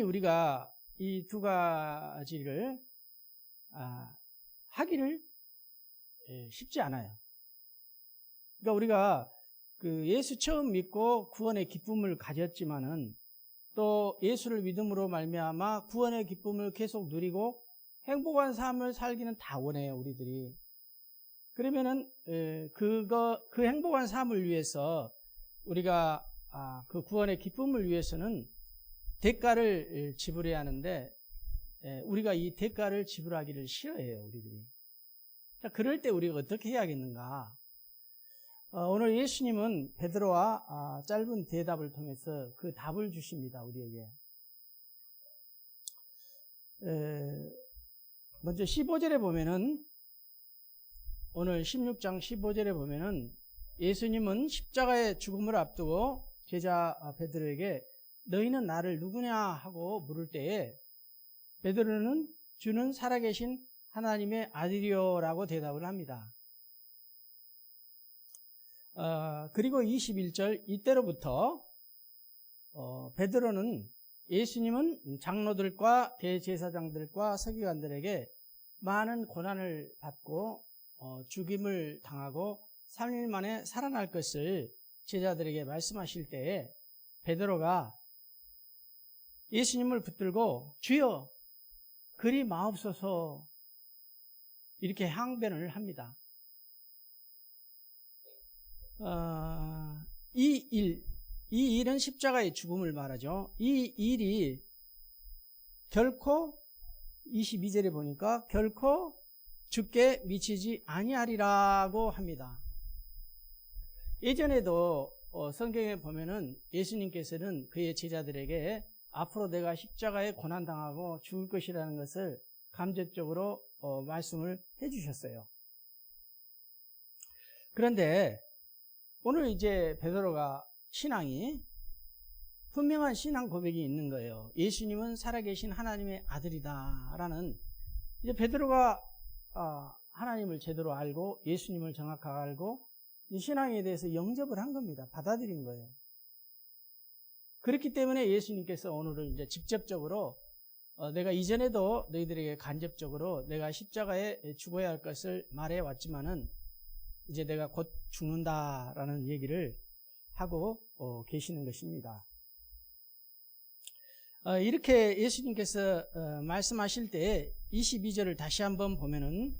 우리가 이 두 가지를 하기를 쉽지 않아요. 그러니까 우리가 그 예수 처음 믿고 구원의 기쁨을 가졌지만은 또 예수를 믿음으로 말미암아 구원의 기쁨을 계속 누리고 행복한 삶을 살기는 다 원해요, 우리들이. 그러면은 그 행복한 삶을 위해서 우리가 그 구원의 기쁨을 위해서는 대가를 지불해야 하는데 우리가 이 대가를 지불하기를 싫어해요, 우리들이. 자, 그럴 때 우리가 어떻게 해야겠는가? 오늘 예수님은 베드로와 짧은 대답을 통해서 그 답을 주십니다, 우리에게. 먼저 15절에 보면은, 오늘 16장 15절에 보면은 예수님은 십자가의 죽음을 앞두고 제자 베드로에게 너희는 나를 누구냐 하고 물을 때에 베드로는 주는 살아계신 하나님의 아들이요 라고 대답을 합니다. 그리고 21절 이때로부터 베드로는 예수님은 장로들과 대제사장들과 서기관들에게 많은 고난을 받고 죽임을 당하고 3일 만에 살아날 것을 제자들에게 말씀하실 때에 베드로가 예수님을 붙들고 주여 그리 마옵소서 이렇게 항변을 합니다. 이 일은 십자가의 죽음을 말하죠. 이 일이 결코 22절에 보니까 결코 죽게 미치지 아니하리라고 합니다. 예전에도 성경에 보면은 예수님께서는 그의 제자들에게 앞으로 내가 십자가에 고난당하고 죽을 것이라는 것을 간접적으로 말씀을 해주셨어요. 그런데 오늘 이제 베드로가 신앙이 분명한 신앙 고백이 있는 거예요. 예수님은 살아계신 하나님의 아들이다라는. 이제 베드로가 하나님을 제대로 알고 예수님을 정확하게 알고 이 신앙에 대해서 영접을 한 겁니다. 받아들인 거예요. 그렇기 때문에 예수님께서 오늘은 이제 직접적으로 내가 이전에도 너희들에게 간접적으로 내가 십자가에 죽어야 할 것을 말해 왔지만은 이제 내가 곧 죽는다라는 얘기를 하고 계시는 것입니다. 이렇게 예수님께서 말씀하실 때 22절을 다시 한번 보면은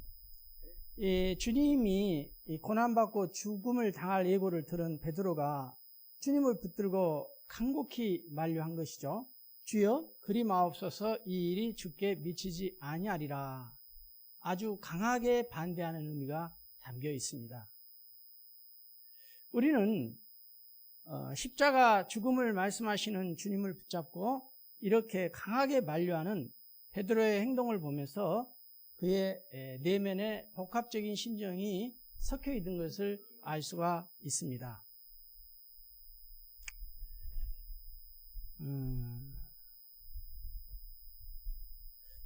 주님이 고난받고 죽음을 당할 예고를 들은 베드로가 주님을 붙들고 간곡히 만류한 것이죠. 주여 그리 마옵소서 이 일이 주께 미치지 아니하리라. 아주 강하게 반대하는 의미가 담겨 있습니다. 우리는 십자가 죽음을 말씀하시는 주님을 붙잡고 이렇게 강하게 만류하는 베드로의 행동을 보면서 그의 내면에 복합적인 심정이 섞여 있는 것을 알 수가 있습니다.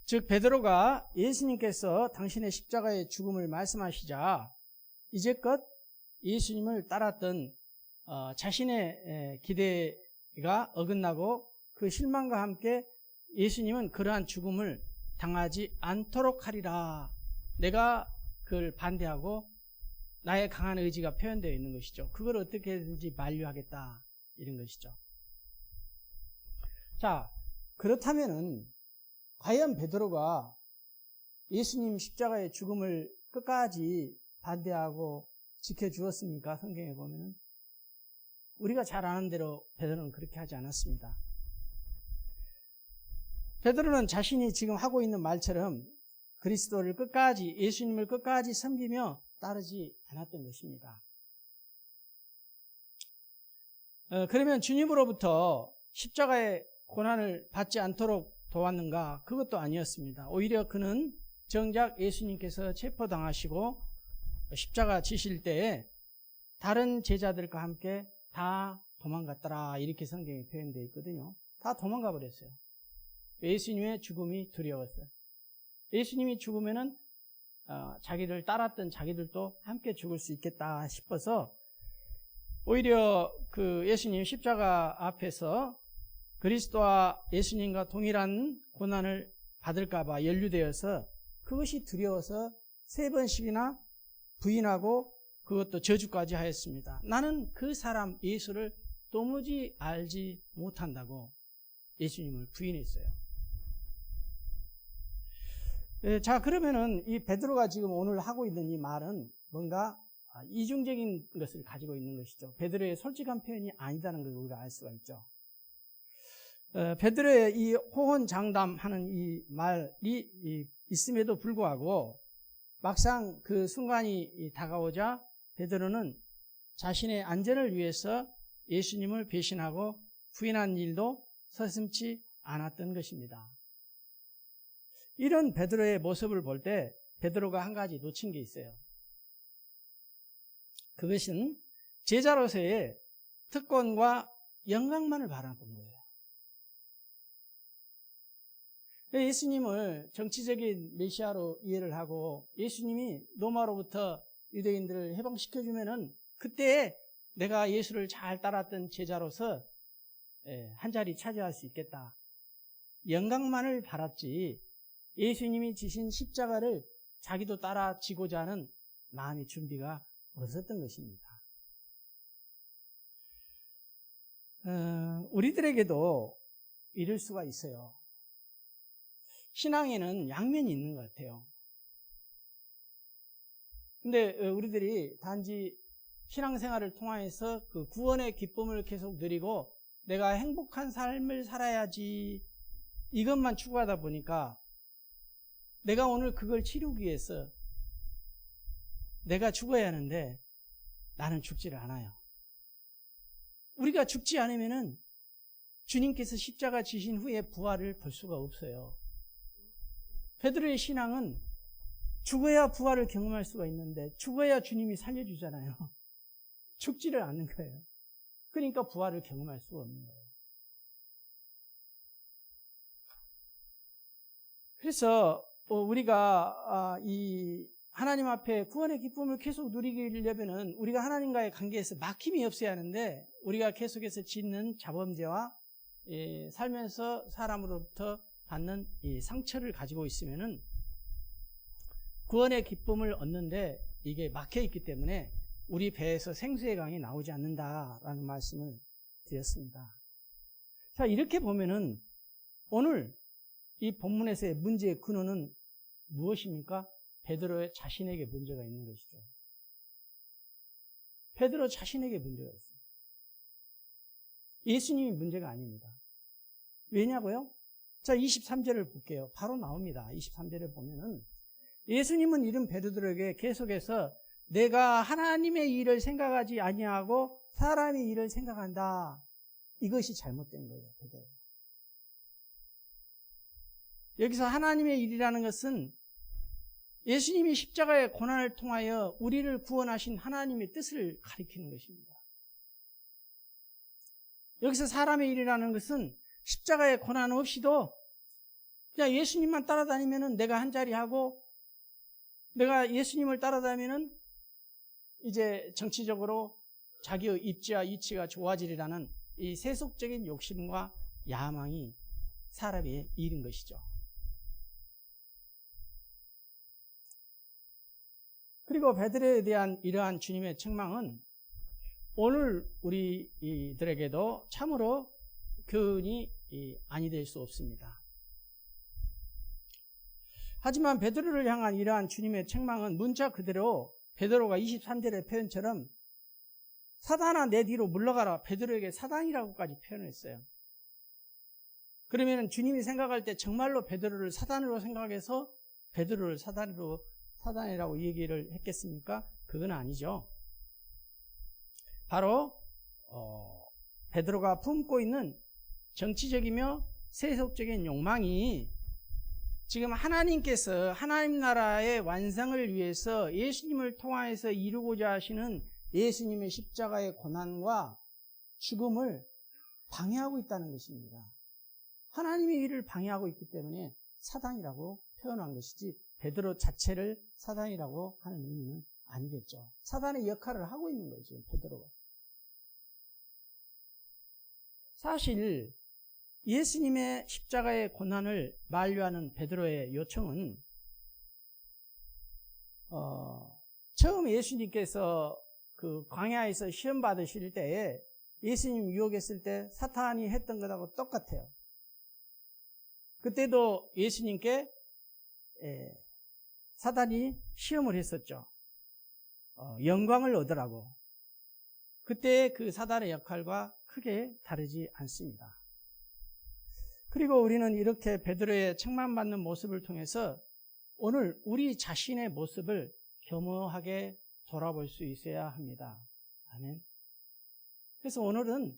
즉 베드로가 예수님께서 당신의 십자가의 죽음을 말씀하시자 이제껏 예수님을 따랐던 자신의 기대가 어긋나고 그 실망과 함께 예수님은 그러한 죽음을 당하지 않도록 하리라. 내가 그걸 반대하고 나의 강한 의지가 표현되어 있는 것이죠. 그걸 어떻게든지 만류하겠다 이런 것이죠. 자, 그렇다면은 과연 베드로가 예수님 십자가의 죽음을 끝까지 반대하고 지켜주었습니까? 성경에 보면은 우리가 잘 아는 대로 베드로는 그렇게 하지 않았습니다. 베드로는 자신이 지금 하고 있는 말처럼 그리스도를 끝까지 예수님을 끝까지 섬기며 따르지 않았던 것입니다. 그러면 주님으로부터 십자가의 고난을 받지 않도록 도왔는가? 그것도 아니었습니다. 오히려 그는 정작 예수님께서 체포당하시고 십자가 지실 때에 다른 제자들과 함께 다 도망갔더라 이렇게 성경에 표현되어 있거든요. 다 도망가 버렸어요. 예수님의 죽음이 두려웠어요. 예수님이 죽으면은 자기를 따랐던 자기들도 함께 죽을 수 있겠다 싶어서 오히려 그 예수님 십자가 앞에서 그리스도와 예수님과 동일한 고난을 받을까봐 연루되어서 그것이 두려워서 3번씩이나 부인하고 그것도 저주까지 하였습니다. 나는 그 사람 예수를 도무지 알지 못한다고 예수님을 부인했어요. 자, 그러면은 이 베드로가 지금 오늘 하고 있는 이 말은 뭔가 이중적인 것을 가지고 있는 것이죠. 베드로의 솔직한 표현이 아니다는 걸 우리가 알 수가 있죠. 베드로의 이 호언장담하는 이 말이 있음에도 불구하고 막상 그 순간이 다가오자 베드로는 자신의 안전을 위해서 예수님을 배신하고 부인한 일도 서슴지 않았던 것입니다. 이런 베드로의 모습을 볼 때 베드로가 한 가지 놓친 게 있어요. 그것은 제자로서의 특권과 영광만을 바라본 거예요. 예수님을 정치적인 메시아로 이해를 하고 예수님이 로마로부터 유대인들을 해방시켜주면은 그때 내가 예수를 잘 따랐던 제자로서 한 자리 차지할 수 있겠다. 영광만을 바랐지 예수님이 지신 십자가를 자기도 따라 지고자 하는 마음의 준비가 없었던 것입니다. 우리들에게도 이럴 수가 있어요. 신앙에는 양면이 있는 것 같아요. 근데 우리들이 단지 신앙생활을 통해서 그 구원의 기쁨을 계속 누리고 내가 행복한 삶을 살아야지 이것만 추구하다 보니까 내가 오늘 그걸 치르기 위해서 내가 죽어야 하는데 나는 죽지를 않아요. 우리가 죽지 않으면은 주님께서 십자가 지신 후에 부활을 볼 수가 없어요. 베드로의 신앙은 죽어야 부활을 경험할 수가 있는데 죽어야 주님이 살려주잖아요. 죽지를 않는 거예요. 그러니까 부활을 경험할 수가 없는 거예요. 그래서 우리가 이 하나님 앞에 구원의 기쁨을 계속 누리려면은 우리가 하나님과의 관계에서 막힘이 없어야 하는데 우리가 계속해서 짓는 자범죄와 살면서 사람으로부터 받는 이 상처를 가지고 있으면은 구원의 기쁨을 얻는데 이게 막혀 있기 때문에 우리 배에서 생수의 강이 나오지 않는다라는 말씀을 드렸습니다. 자, 이렇게 보면은 오늘 이 본문에서의 문제의 근원은 무엇입니까? 베드로의 자신에게 문제가 있는 것이죠. 베드로 자신에게 문제가 있어요. 예수님이 문제가 아닙니다. 왜냐고요? 자, 23절을 볼게요. 바로 나옵니다. 23절을 보면은 예수님은 이런 베드로에게 계속해서 내가 하나님의 일을 생각하지 아니하고 사람의 일을 생각한다. 이것이 잘못된 거예요. 베드로. 여기서 하나님의 일이라는 것은 예수님이 십자가의 고난을 통하여 우리를 구원하신 하나님의 뜻을 가리키는 것입니다. 여기서 사람의 일이라는 것은 십자가의 고난 없이도 그냥 예수님만 따라다니면은 내가 한 자리 하고 내가 예수님을 따라다니면은 이제 정치적으로 자기의 입지와 위치가 좋아지리라는 이 세속적인 욕심과 야망이 사람의 일인 것이죠. 그리고 베드로에 대한 이러한 주님의 책망은 오늘 우리들에게도 참으로 교훈이 아니 될 수 없습니다. 하지만 베드로를 향한 이러한 주님의 책망은 문자 그대로 베드로가 23절의 표현처럼 사단아 내 뒤로 물러가라. 베드로에게 사단이라고까지 표현했어요. 그러면 주님이 생각할 때 정말로 베드로를 사단으로 생각해서 베드로를 사단이라고 얘기를 했겠습니까? 그건 아니죠. 바로 베드로가 품고 있는 정치적이며 세속적인 욕망이 지금 하나님께서 하나님 나라의 완성을 위해서 예수님을 통하여서 이루고자 하시는 예수님의 십자가의 고난과 죽음을 방해하고 있다는 것입니다. 하나님의 일을 방해하고 있기 때문에 사단이라고 표현한 것이지 베드로 자체를 사단이라고 하는 의미는 아니겠죠. 사단의 역할을 하고 있는 거죠, 베드로가. 사실 예수님의 십자가의 고난을 만류하는 베드로의 요청은 처음 예수님께서 그 광야에서 시험 받으실 때에 예수님 유혹했을 때 사탄이 했던 것하고 똑같아요. 그때도 예수님께 사탄이 시험을 했었죠. 영광을 얻으라고. 그때 그 사단의 역할과 크게 다르지 않습니다. 그리고 우리는 이렇게 베드로의 책망받는 모습을 통해서 오늘 우리 자신의 모습을 겸허하게 돌아볼 수 있어야 합니다. 아멘. 그래서 오늘은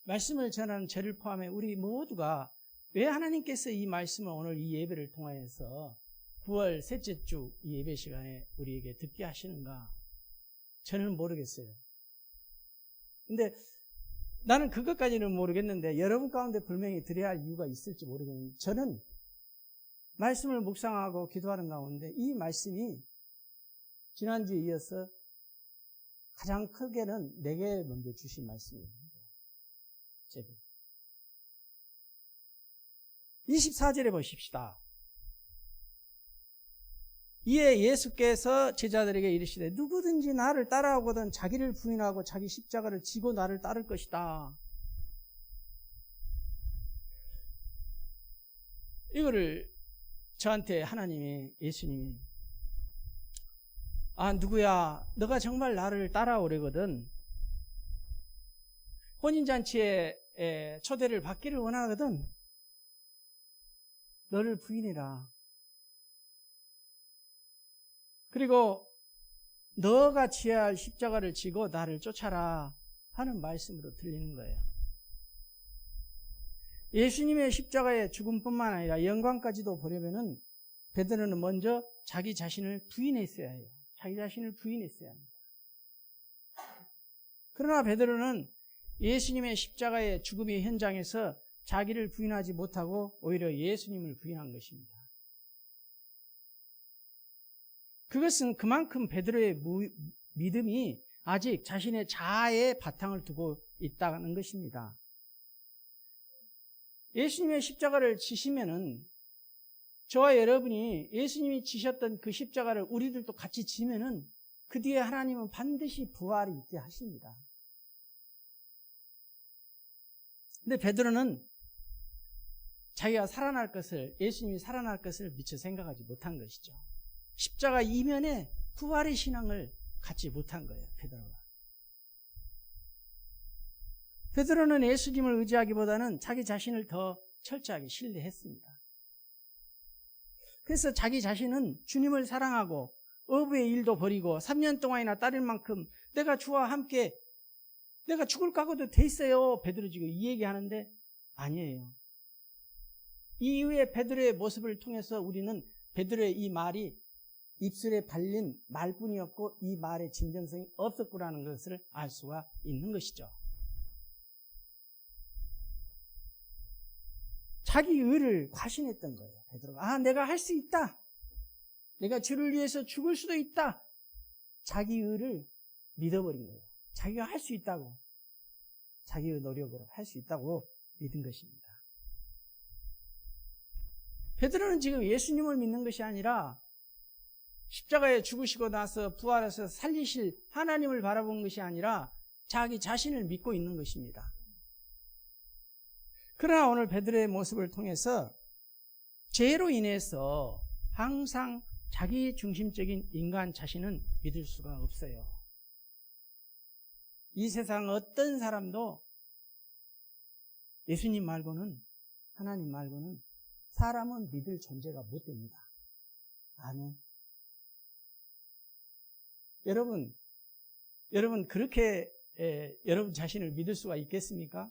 말씀을 전하는 저를 포함해 우리 모두가 왜 하나님께서 이 말씀을 오늘 이 예배를 통하여서 9월 셋째 주 이 예배 시간에 우리에게 듣게 하시는가? 저는 모르겠어요. 근데 나는 그것까지는 모르겠는데 여러분 가운데 분명히 드려야 할 이유가 있을지 모르겠는데 저는 말씀을 묵상하고 기도하는 가운데 이 말씀이 지난주에 이어서 가장 크게는 내게 먼저 주신 말씀입니다. 제가 24절에 보십시다. 이에 예수께서 제자들에게 이르시되 누구든지 나를 따라오거든 자기를 부인하고 자기 십자가를 지고 나를 따를 것이다. 이거를 저한테 하나님이, 예수님이 누구야 너가 정말 나를 따라오려거든 혼인잔치에 초대를 받기를 원하거든 너를 부인해라. 그리고 너가 지어야 할 십자가를 지고 나를 쫓아라 하는 말씀으로 들리는 거예요. 예수님의 십자가의 죽음뿐만 아니라 영광까지도 보려면은 베드로는 먼저 자기 자신을 부인했어야 해요. 자기 자신을 부인했어야 합니다. 그러나 베드로는 예수님의 십자가의 죽음의 현장에서 자기를 부인하지 못하고 오히려 예수님을 부인한 것입니다. 그것은 그만큼 베드로의 믿음이 아직 자신의 자아에 바탕을 두고 있다는 것입니다. 예수님의 십자가를 지시면은 저와 여러분이 예수님이 지셨던 그 십자가를 우리들도 같이 지면은 그 뒤에 하나님은 반드시 부활이 있게 하십니다. 근데 베드로는 자기가 살아날 것을, 예수님이 살아날 것을 미처 생각하지 못한 것이죠. 십자가 이면에 부활의 신앙을 갖지 못한 거예요, 베드로가. 베드로는 예수님을 의지하기보다는 자기 자신을 더 철저하게 신뢰했습니다. 그래서 자기 자신은 주님을 사랑하고 어부의 일도 버리고 3년 동안이나 따를 만큼 내가 주와 함께 내가 죽을 각오도 돼 있어요. 베드로 지금 이 얘기하는데 아니에요. 이후에 베드로의 모습을 통해서 우리는 베드로의 이 말이 입술에 발린 말뿐이었고 이 말의 진정성이 없었구나는 것을 알 수가 있는 것이죠. 자기 의를 과신했던 거예요. 베드로가 내가 할 수 있다. 내가 주를 위해서 죽을 수도 있다. 자기 의를 믿어버린 거예요. 자기가 할 수 있다고. 자기의 노력으로 할 수 있다고 믿은 것입니다. 베드로는 지금 예수님을 믿는 것이 아니라 십자가에 죽으시고 나서 부활해서 살리실 하나님을 바라본 것이 아니라 자기 자신을 믿고 있는 것입니다. 그러나 오늘 베드로의 모습을 통해서 죄로 인해서 항상 자기 중심적인 인간 자신은 믿을 수가 없어요. 이 세상 어떤 사람도 예수님 말고는, 하나님 말고는 사람은 믿을 존재가 못 됩니다. 아멘. 여러분 그렇게 여러분 자신을 믿을 수가 있겠습니까?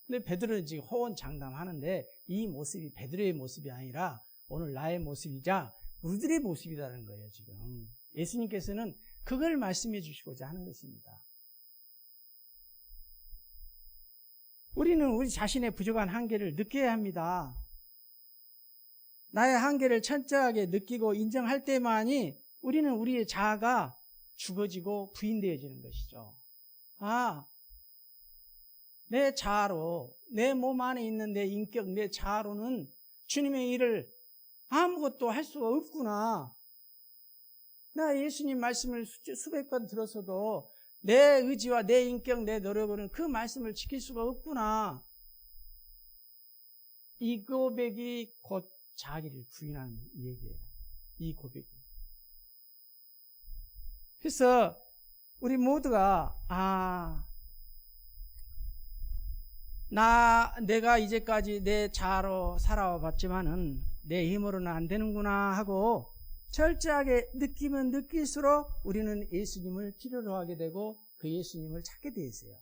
근데 베드로는 지금 호언장담하는데 이 모습이 베드로의 모습이 아니라 오늘 나의 모습이자 우리들의 모습이라는 거예요, 지금. 예수님께서는 그걸 말씀해 주시고자 하는 것입니다. 우리는 우리 자신의 부족한 한계를 느껴야 합니다. 나의 한계를 철저하게 느끼고 인정할 때만이 우리는 우리의 자아가 죽어지고 부인되어지는 것이죠. 내 자아로, 내 몸 안에 있는 내 인격, 내 자아로는 주님의 일을 아무것도 할 수가 없구나. 나 예수님 말씀을 수백 번 들었어도 내 의지와 내 인격, 내 노력으로는 그 말씀을 지킬 수가 없구나. 이 고백이 곧 자기를 부인하는 얘기예요. 이 고백이. 그래서 우리 모두가 내가 이제까지 내 자아로 살아와 봤지만은 내 힘으로는 안 되는구나 하고 철저하게 느끼면 느낄수록 우리는 예수님을 필요로 하게 되고 그 예수님을 찾게 돼 있어요.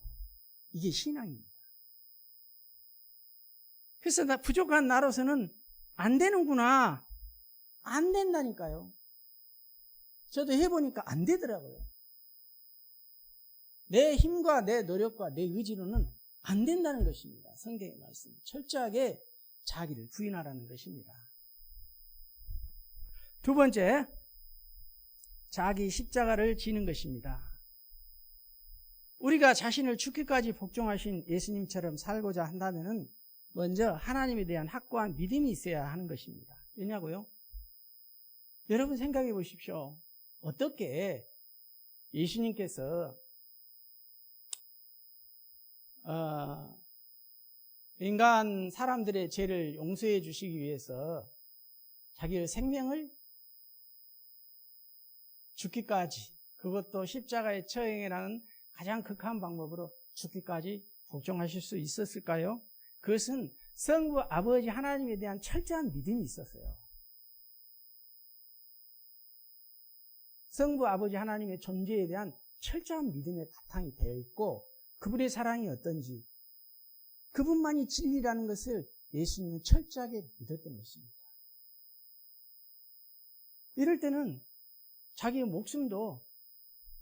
이게 신앙입니다. 그래서 부족한 나로서는 안 되는구나. 안 된다니까요. 저도 해보니까 안 되더라고요. 내 힘과 내 노력과 내 의지로는 안 된다는 것입니다. 성경의 말씀. 철저하게 자기를 부인하라는 것입니다. 두 번째, 자기 십자가를 지는 것입니다. 우리가 자신을 죽기까지 복종하신 예수님처럼 살고자 한다면 먼저 하나님에 대한 확고한 믿음이 있어야 하는 것입니다. 왜냐고요? 여러분 생각해 보십시오. 어떻게 예수님께서 인간 사람들의 죄를 용서해 주시기 위해서 자기의 생명을 죽기까지, 그것도 십자가의 처형이라는 가장 극한 방법으로 죽기까지 복종하실 수 있었을까요? 그것은 성부 아버지 하나님에 대한 철저한 믿음이 있었어요. 성부 아버지 하나님의 존재에 대한 철저한 믿음의 바탕이 되어 있고 그분의 사랑이 어떤지, 그분만이 진리라는 것을 예수님은 철저하게 믿었던 것입니다. 이럴 때는 자기의 목숨도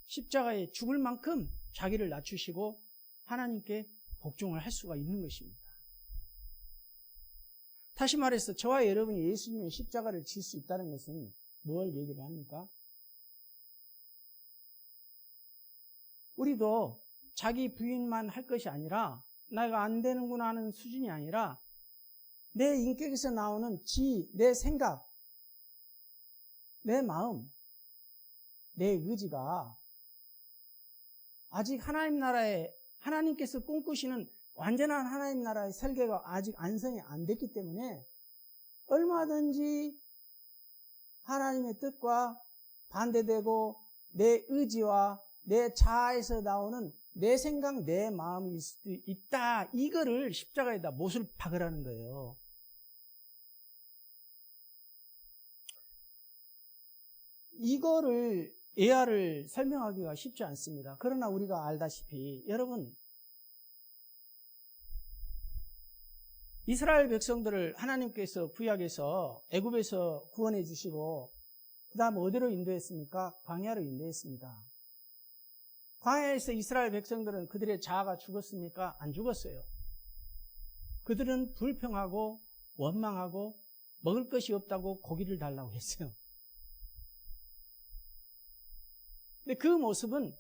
십자가에 죽을 만큼 자기를 낮추시고 하나님께 복종을 할 수가 있는 것입니다. 다시 말해서 저와 여러분이 예수님의 십자가를 질 수 있다는 것은 뭘 얘기를 합니까? 우리도 자기 부인만 할 것이 아니라 내가 안 되는구나 하는 수준이 아니라 내 인격에서 나오는 내 생각, 내 마음, 내 의지가 아직 하나님 나라에 하나님께서 꿈꾸시는 완전한 하나님 나라의 설계가 아직 완성이 안 됐기 때문에 얼마든지 하나님의 뜻과 반대되고 내 의지와 내 자아에서 나오는 내 생각, 내 마음일 수도 있다. 이거를 십자가에다 못을 박으라는 거예요. 이거를 예화를 설명하기가 쉽지 않습니다. 그러나 우리가 알다시피 여러분, 이스라엘 백성들을 하나님께서 구약에서 애굽에서 구원해 주시고 그 다음 어디로 인도했습니까? 광야로 인도했습니다. 광야에서 이스라엘 백성들은 그들의 자아가 죽었습니까? 안 죽었어요. 그들은 불평하고 원망하고 먹을 것이 없다고 고기를 달라고 했어요. 근데 그 모습은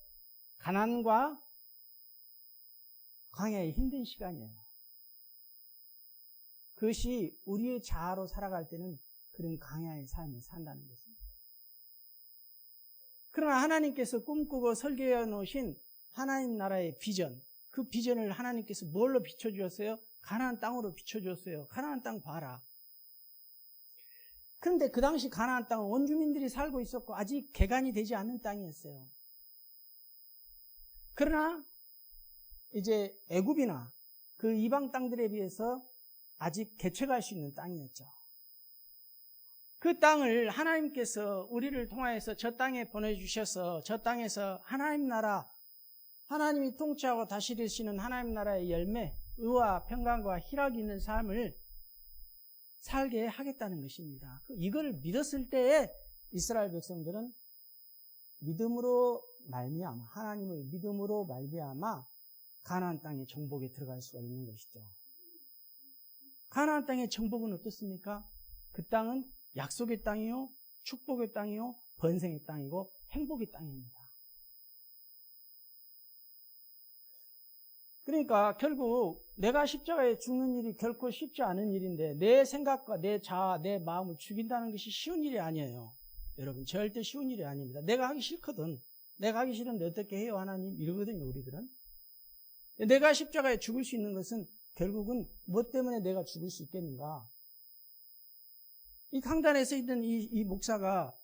가난과 광야의 힘든 시간이에요. 그것이 우리의 자아로 살아갈 때는 그런 광야의 삶을 산다는 것입니다. 그러나 하나님께서 꿈꾸고 설계해 놓으신 하나님 나라의 비전, 그 비전을 하나님께서 뭘로 비춰주었어요? 가나안 땅으로 비춰주었어요. 가나안 땅 봐라. 그런데 그 당시 가나안 땅은 원주민들이 살고 있었고 아직 개간이 되지 않은 땅이었어요. 그러나 이제 애굽이나 그 이방 땅들에 비해서 아직 개척할 수 있는 땅이었죠. 그 땅을 하나님께서 우리를 통하여서 저 땅에 보내주셔서 저 땅에서 하나님 나라, 하나님이 통치하고 다스리시는 하나님 나라의 열매, 의와 평강과 희락이 있는 삶을 살게 하겠다는 것입니다. 이걸 믿었을 때에 이스라엘 백성들은 믿음으로 말미암아, 하나님을 믿음으로 말미암아 가나안 땅의 정복에 들어갈 수가 있는 것이죠. 가나안 땅의 정복은 어떻습니까? 그 땅은 약속의 땅이요, 축복의 땅이요, 번성의 땅이고 행복의 땅입니다. 그러니까 결국 내가 십자가에 죽는 일이 결코 쉽지 않은 일인데 내 생각과 내 자아, 내 마음을 죽인다는 것이 쉬운 일이 아니에요. 여러분, 절대 쉬운 일이 아닙니다. 내가 하기 싫거든. 내가 하기 싫은데 어떻게 해요, 하나님? 이러거든요, 우리들은. 내가 십자가에 죽을 수 있는 것은 결국은 뭐 때문에 내가 죽을 수 있겠는가? 이 강단에서 있는 이 목사가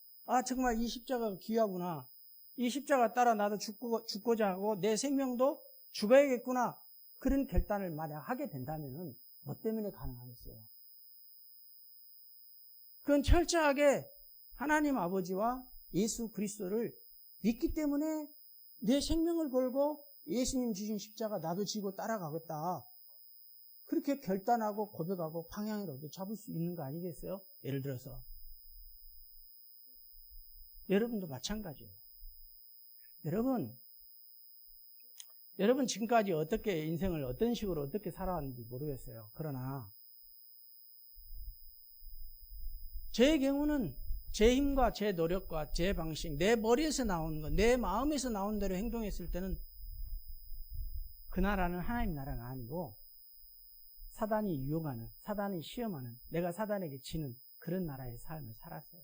정말 이 십자가가 귀하구나. 이 십자가 따라 나도 죽고자 하고 내 생명도 죽어야겠구나. 그런 결단을 만약 하게 된다면 뭐 때문에 가능하겠어요? 그건 철저하게 하나님 아버지와 예수 그리스도를 믿기 때문에 내 생명을 걸고 예수님 주신 십자가 나도 지고 따라가겠다. 그렇게 결단하고 고백하고 방향을 잡을 수 있는 거 아니겠어요? 예를 들어서 여러분도 마찬가지예요. 여러분 지금까지 어떻게 인생을 어떤 식으로 어떻게 살아왔는지 모르겠어요. 그러나 제 경우는 제 힘과 제 노력과 제 방식, 내 머리에서 나오는 것, 내 마음에서 나온 대로 행동했을 때는 그 나라는 하나님 나라가 아니고 사단이 유혹하는, 사단이 시험하는, 내가 사단에게 지는 그런 나라의 삶을 살았어요.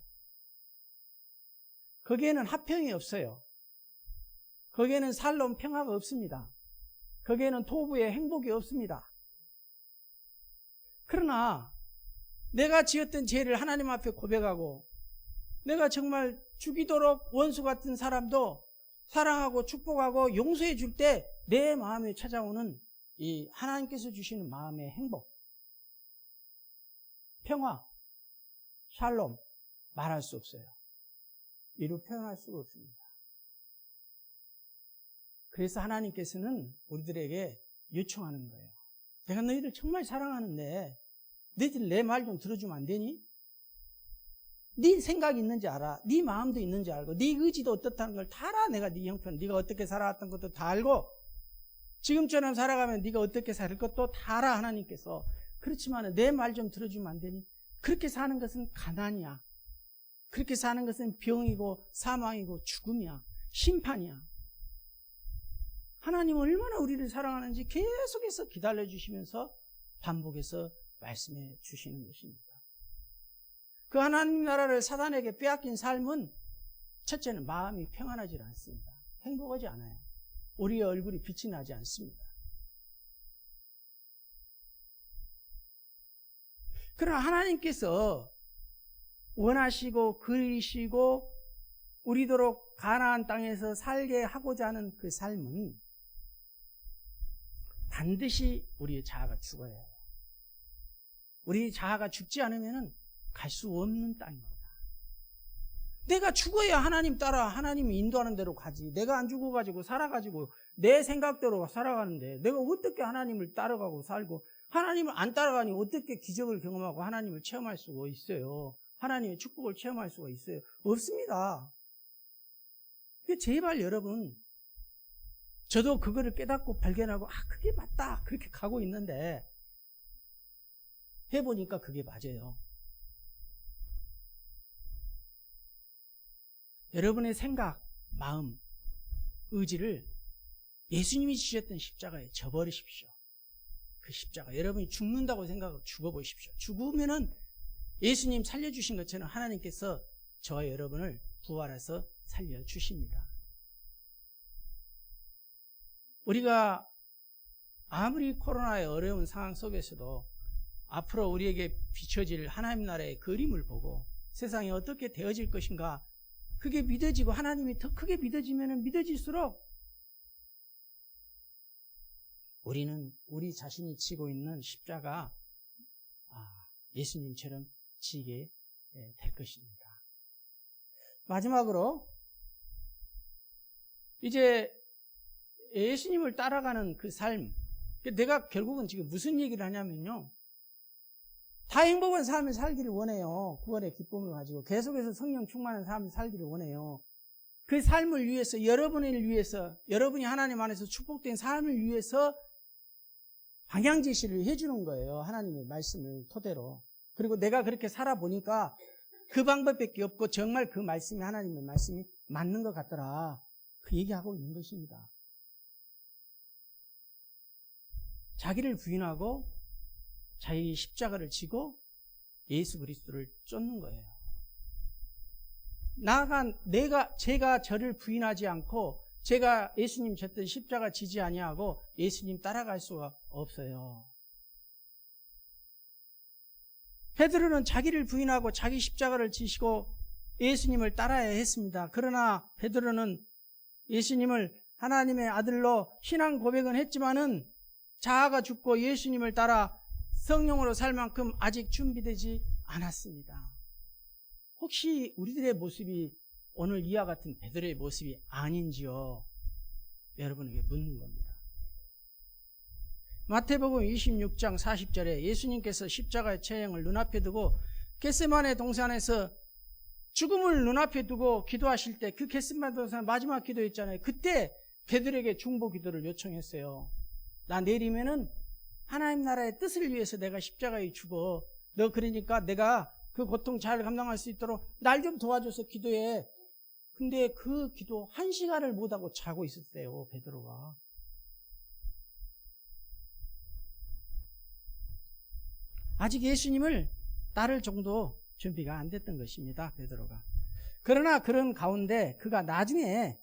거기에는 화평이 없어요. 거기에는 살로운 평화가 없습니다. 거기에는 도부의 행복이 없습니다. 그러나 내가 지었던 죄를 하나님 앞에 고백하고 내가 정말 죽이도록 원수 같은 사람도 사랑하고 축복하고 용서해 줄 때 내 마음에 찾아오는 이 하나님께서 주시는 마음의 행복, 평화, 샬롬 말할 수 없어요. 이루 표현할 수가 없습니다. 그래서 하나님께서는 우리들에게 요청하는 거예요. 내가 너희들 정말 사랑하는데 너희들 내 말 좀 들어주면 안 되니? 네 생각이 있는지 알아. 네 마음도 있는지 알고 네 의지도 어떻다는 걸 다 알아. 내가 네 형편, 네가 어떻게 살아왔던 것도 다 알고 지금처럼 살아가면 네가 어떻게 살 것도 다 알아. 하나님께서. 그렇지만 내 말 좀 들어주면 안 되니? 그렇게 사는 것은 가난이야. 그렇게 사는 것은 병이고 사망이고 죽음이야. 심판이야. 하나님은 얼마나 우리를 사랑하는지 계속해서 기다려주시면서 반복해서 말씀해 주시는 것입니다. 그 하나님 나라를 사단에게 빼앗긴 삶은 첫째는 마음이 평안하지 않습니다. 행복하지 않아요. 우리의 얼굴이 빛이 나지 않습니다. 그러나 하나님께서 원하시고 그리시고 우리도록 가나안 땅에서 살게 하고자 하는 그 삶은 반드시 우리의 자아가 죽어야 해요. 우리 자아가 죽지 않으면 갈 수 없는 땅입니다. 내가 죽어야 하나님 따라 하나님이 인도하는 대로 가지. 내가 안 죽어가지고 살아가지고 내 생각대로 살아가는데 내가 어떻게 하나님을 따라가고 살고 하나님을 안 따라가니 어떻게 기적을 경험하고 하나님을 체험할 수가 있어요? 하나님의 축복을 체험할 수가 있어요? 없습니다. 제발 여러분, 저도 그거를 깨닫고 발견하고 그게 맞다 그렇게 가고 있는데 해보니까 그게 맞아요. 여러분의 생각, 마음, 의지를 예수님이 지셨던 십자가에 져버리십시오. 그 십자가, 여러분이 죽는다고 생각하고 죽어보십시오. 죽으면은 예수님 살려주신 것처럼 하나님께서 저와 여러분을 부활해서 살려주십니다. 우리가 아무리 코로나의 어려운 상황 속에서도 앞으로 우리에게 비춰질 하나님 나라의 그림을 보고 세상이 어떻게 되어질 것인가 그게 믿어지고 하나님이 더 크게 믿어지면 믿어질수록 우리는 우리 자신이 지고 있는 십자가 예수님처럼 지게 될 것입니다. 마지막으로 이제 예수님을 따라가는 그 삶, 내가 결국은 지금 무슨 얘기를 하냐면요, 다 행복한 삶을 살기를 원해요. 구원의 기쁨을 가지고 계속해서 성령 충만한 삶을 살기를 원해요. 그 삶을 위해서, 여러분을 위해서, 여러분이 하나님 안에서 축복된 삶을 위해서 방향 제시를 해주는 거예요. 하나님의 말씀을 토대로. 그리고 내가 그렇게 살아보니까 그 방법밖에 없고 정말 그 말씀이 하나님의 말씀이 맞는 것 같더라. 그 얘기하고 있는 것입니다. 자기를 부인하고 자기 십자가를 지고 예수 그리스도를 쫓는 거예요. 제가 저를 부인하지 않고 제가 예수님 졌던 십자가 지지 아니하고 예수님 따라갈 수가 없어요. 베드로는 자기를 부인하고 자기 십자가를 지시고 예수님을 따라야 했습니다. 그러나 베드로는 예수님을 하나님의 아들로 신앙 고백은 했지만은 자아가 죽고 예수님을 따라 성령으로 살 만큼 아직 준비되지 않았습니다. 혹시 우리들의 모습이 오늘 이와 같은 베드로의 모습이 아닌지요? 여러분에게 묻는 겁니다. 마태복음 26장 40절에 예수님께서 십자가의 처형을 눈앞에 두고 겟세마네 동산에서 죽음을 눈앞에 두고 기도하실 때 그 겟세마네 동산 마지막 기도했잖아요. 그때 베드로에게 중보 기도를 요청했어요. 나 내리면은 하나님 나라의 뜻을 위해서 내가 십자가에 죽어. 너 그러니까 내가 그 고통 잘 감당할 수 있도록 날 좀 도와줘서 기도해. 근데 그 기도 1시간을 못하고 자고 있었대요, 베드로가. 아직 예수님을 따를 정도 준비가 안 됐던 것입니다, 베드로가. 그러나 그런 가운데 그가 나중에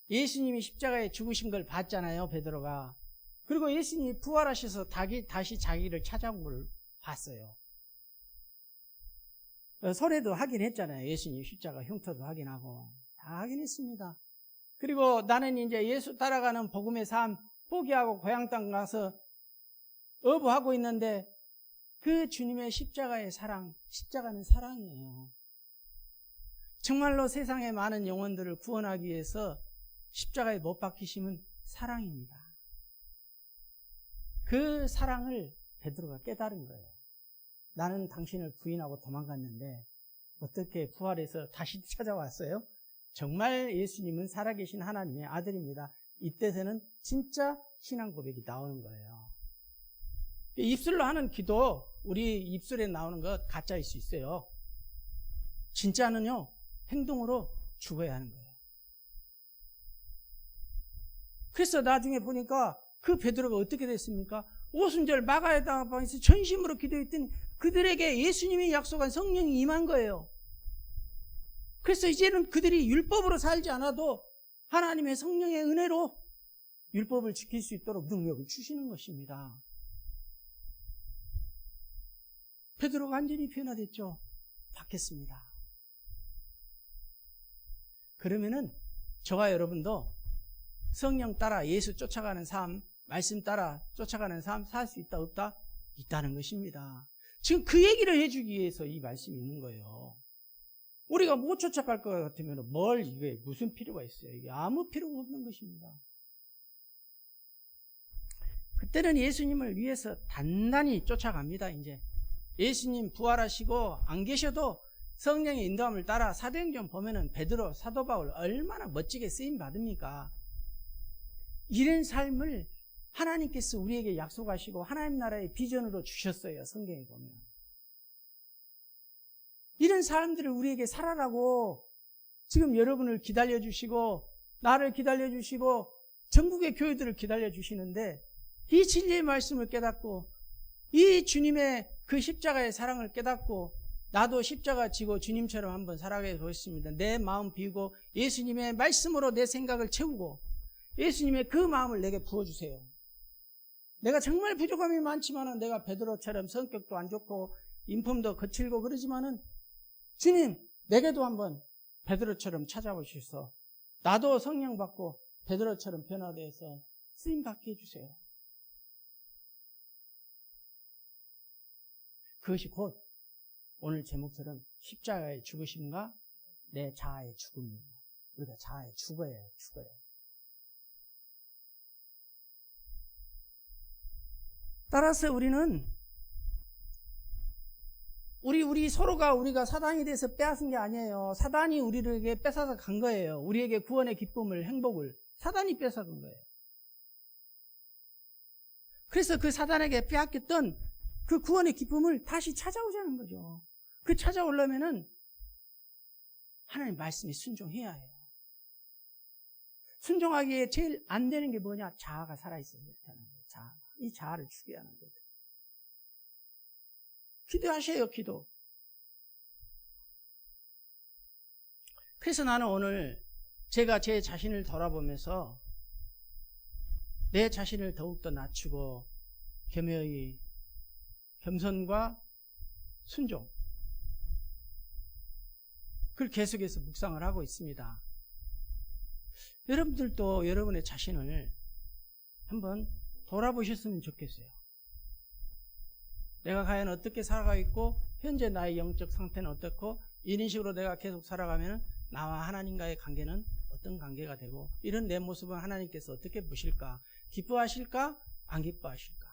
예수님이 십자가에 죽으신 걸 봤잖아요, 베드로가. 그리고 예수님이 부활하셔서 다시 자기를 찾아온 걸 봤어요. 설에도 하긴 했잖아요. 예수님 십자가 흉터도 확인하고 다 확인했습니다. 그리고 나는 이제 예수 따라가는 복음의 삶 포기하고 고향 땅 가서 어부하고 있는데 그 주님의 십자가의 사랑, 십자가는 사랑이에요. 정말로 세상의 많은 영혼들을 구원하기 위해서 십자가에 못 박히심은 사랑입니다. 그 사랑을 베드로가 깨달은 거예요. 나는 당신을 부인하고 도망갔는데 어떻게 부활해서 다시 찾아왔어요? 정말 예수님은 살아계신 하나님의 아들입니다. 이때서는 진짜 신앙 고백이 나오는 거예요. 입술로 하는 기도, 우리 입술에 나오는 것 가짜일 수 있어요. 진짜는요, 행동으로 죽어야 하는 거예요. 그래서 나중에 보니까 그 베드로가 어떻게 됐습니까? 오순절 마가의 다방에서 전심으로 기도했더니 그들에게 예수님이 약속한 성령이 임한 거예요. 그래서 이제는 그들이 율법으로 살지 않아도 하나님의 성령의 은혜로 율법을 지킬 수 있도록 능력을 주시는 것입니다. 베드로가 완전히 변화됐죠. 바뀌었습니다. 그러면은 저와 여러분도 성령 따라 예수 쫓아가는 삶, 말씀 따라 쫓아가는 삶 살 수 있다 없다? 있다는 것입니다. 지금 그 얘기를 해주기 위해서 이 말씀이 있는 거예요. 우리가 못 쫓아갈 것 같으면 이게 무슨 필요가 있어요? 이게 아무 필요가 없는 것입니다. 그때는 예수님을 위해서 단단히 쫓아갑니다. 이제 예수님 부활하시고 안 계셔도 성령의 인도함을 따라 사도행전 보면은 베드로, 사도 바울 얼마나 멋지게 쓰임 받습니까? 이런 삶을 하나님께서 우리에게 약속하시고 하나님 나라의 비전으로 주셨어요. 성경에 보면. 이런 사람들을 우리에게 살아라고 지금 여러분을 기다려주시고 나를 기다려주시고 전국의 교회들을 기다려주시는데 이 진리의 말씀을 깨닫고 이 주님의 그 십자가의 사랑을 깨닫고 나도 십자가 지고 주님처럼 한번 살아가 보겠습니다. 내 마음 비우고 예수님의 말씀으로 내 생각을 채우고 예수님의 그 마음을 내게 부어주세요. 내가 정말 부족함이 많지만은 내가 베드로처럼 성격도 안 좋고 인품도 거칠고 그러지만은 주님 내게도 한번 베드로처럼 찾아오셔서 나도 성령 받고 베드로처럼 변화돼서 쓰임 받게 해주세요. 그것이 곧 오늘 제목처럼 십자가의 죽으심과 내 자아의 죽음입니다. 우리가 자아에 죽어야 해요. 따라서 우리는 우리 서로가 우리가 사단이 돼서 빼앗은 게 아니에요. 사단이 우리에게 뺏어서 간 거예요. 우리에게 구원의 기쁨을, 행복을 사단이 뺏어간 거예요. 그래서 그 사단에게 빼앗겼던 그 구원의 기쁨을 다시 찾아오자는 거죠. 그 찾아오려면은 하나님 말씀에 순종해야 해요. 순종하기에 제일 안 되는 게 뭐냐? 자아가 살아있어야 된다는 거예요. 자아가. 이 자아를 죽여야 하는 거예요. 기도하셔요, 기도. 그래서 나는 오늘 제가 제 자신을 돌아보면서 내 자신을 더욱더 낮추고 겸허히 겸손과 순종, 그걸 계속해서 묵상을 하고 있습니다. 여러분들도 여러분의 자신을 한번 돌아보셨으면 좋겠어요. 내가 과연 어떻게 살아가고 있고 현재 나의 영적 상태는 어떻고 이런 식으로 내가 계속 살아가면 나와 하나님과의 관계는 어떤 관계가 되고 이런 내 모습은 하나님께서 어떻게 보실까? 기뻐하실까? 안 기뻐하실까?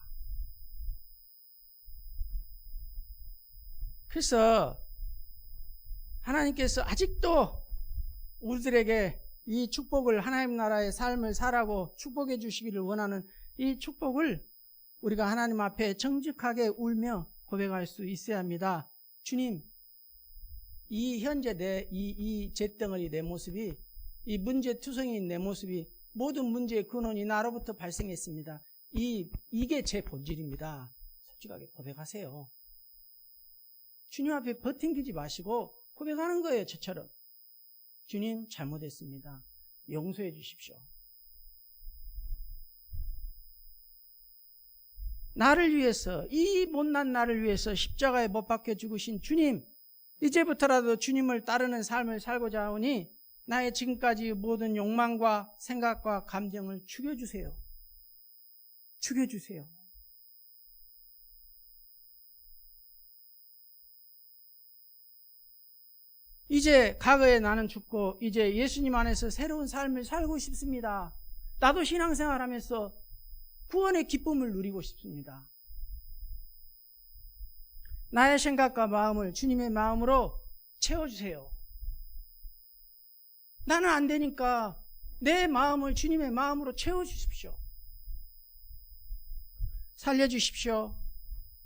그래서 하나님께서 아직도 우리들에게 이 축복을, 하나님 나라의 삶을 살라고 축복해 주시기를 원하는 이 축복을 우리가 하나님 앞에 정직하게 울며 고백할 수 있어야 합니다. 주님, 이 현재 이 잿덩어리 내 모습이, 이 문제투성이인 내 모습이, 모든 문제의 근원이 나로부터 발생했습니다. 이게 제 본질입니다. 솔직하게 고백하세요. 주님 앞에 버팅기지 마시고 고백하는 거예요, 저처럼. 주님, 잘못했습니다. 용서해 주십시오. 나를 위해서, 이 못난 나를 위해서 십자가에 못 박혀 죽으신 주님, 이제부터라도 주님을 따르는 삶을 살고자 하오니 나의 지금까지 모든 욕망과 생각과 감정을 죽여주세요. 죽여주세요. 이제 과거에 나는 죽고 이제 예수님 안에서 새로운 삶을 살고 싶습니다. 나도 신앙생활하면서 구원의 기쁨을 누리고 싶습니다. 나의 생각과 마음을 주님의 마음으로 채워주세요. 나는 안 되니까 내 마음을 주님의 마음으로 채워주십시오. 살려주십시오.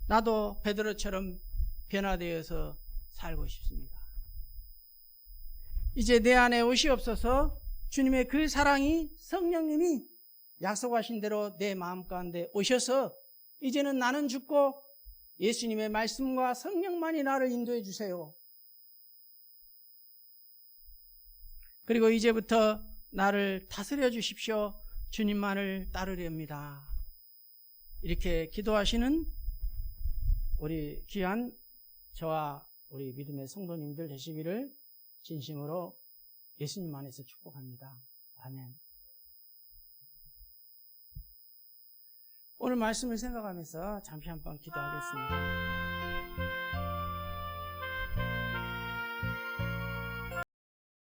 나도 베드로처럼 변화되어서 살고 싶습니다. 이제 내 안에 오시옵소서. 주님의 그 사랑이, 성령님이 약속하신 대로 내 마음 가운데 오셔서 이제는 나는 죽고 예수님의 말씀과 성령만이 나를 인도해 주세요. 그리고 이제부터 나를 다스려 주십시오. 주님만을 따르렵니다. 이렇게 기도하시는 우리 귀한 저와 우리 믿음의 성도님들 되시기를 진심으로 예수님 안에서 축복합니다. 아멘. 오늘 말씀을 생각하면서 잠시 한번 기도하겠습니다.